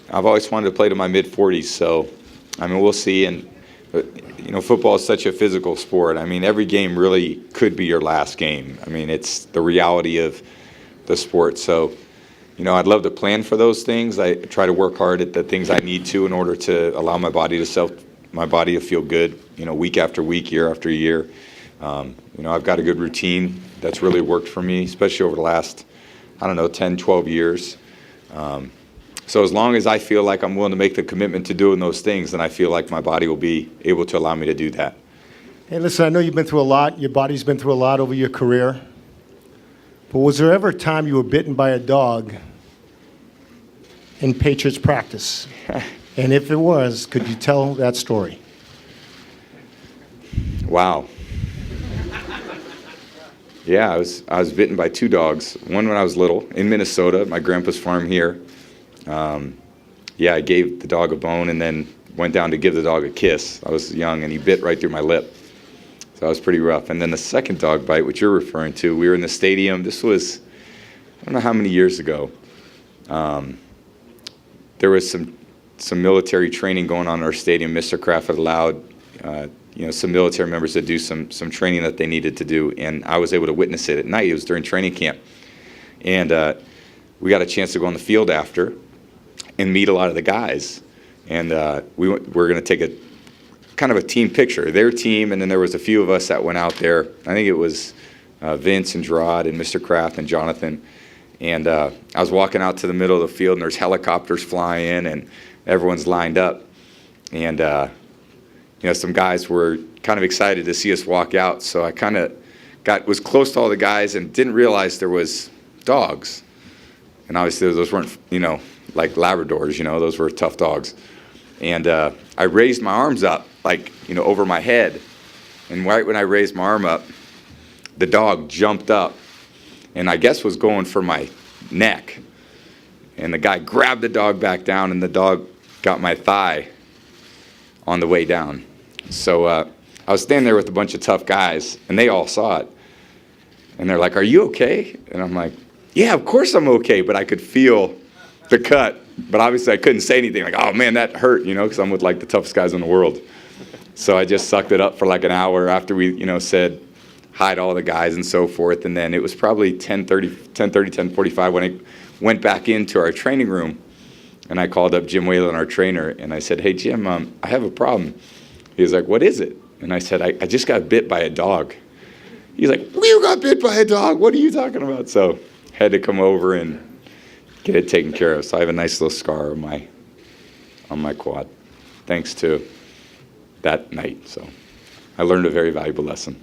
I've always wanted to play to my mid-40s, so, I mean, we'll see. And, football is such a physical sport. I mean, every game really could be your last game. I mean, it's the reality of the sport. So, I'd love to plan for those things. I try to work hard at the things I need to in order to allow my body to feel good, week after week, year after year. I've got a good routine that's really worked for me, especially over the last, 10, 12 years. So as long as I feel like I'm willing to make the commitment to doing those things, then I feel like my body will be able to allow me to do that. Hey, listen, I know you've been through a lot. Your body's been through a lot over your career. But was there ever a time you were bitten by a dog in Patriots practice? And if it was, could you tell that story? Wow. Yeah, I was bitten by 2 dogs. One when I was little in Minnesota, my grandpa's farm here. I gave the dog a bone and then went down to give the dog a kiss. I was young, and he bit right through my lip. So that was pretty rough. And then the second dog bite, which you're referring to, we were in the stadium. This was, I don't know how many years ago. There was some military training going on in our stadium. Mr. Kraft had allowed some military members to do some training that they needed to do, and I was able to witness it at night. It was during training camp. And we got a chance to go on the field after and meet a lot of the guys. And we're going to take a kind of a team picture, their team, and then there was a few of us that went out there. I think it was Vince and Gerard and Mr. Kraft and Jonathan. And I was walking out to the middle of the field, and there's helicopters flying, and everyone's lined up. And some guys were kind of excited to see us walk out, so I kind of was close to all the guys and didn't realize there was dogs. And obviously those weren't, like Labradors, those were tough dogs. And I raised my arms up, over my head. And right when I raised my arm up, the dog jumped up and I guess was going for my neck. And the guy grabbed the dog back down, and the dog got my thigh on the way down. So I was standing there with a bunch of tough guys, and they all saw it. And they're like, "Are you okay?" And I'm like, "Yeah, of course I'm okay." But I could feel the cut. But obviously I couldn't say anything. Like, "Oh, man, that hurt," because I'm with, the toughest guys in the world. So I just sucked it up for, an hour after we, said hi to all the guys and so forth. And then it was probably 10:45 when I went back into our training room. And I called up Jim Whalen, our trainer, and I said, "Hey, Jim, I have a problem." He was like, "What is it?" And I said, I just got bit by a dog. He's like, "You got bit by a dog? What are you talking about?" So had to come over and get it taken care of. So I have a nice little scar on my quad, thanks to that night. So I learned a very valuable lesson.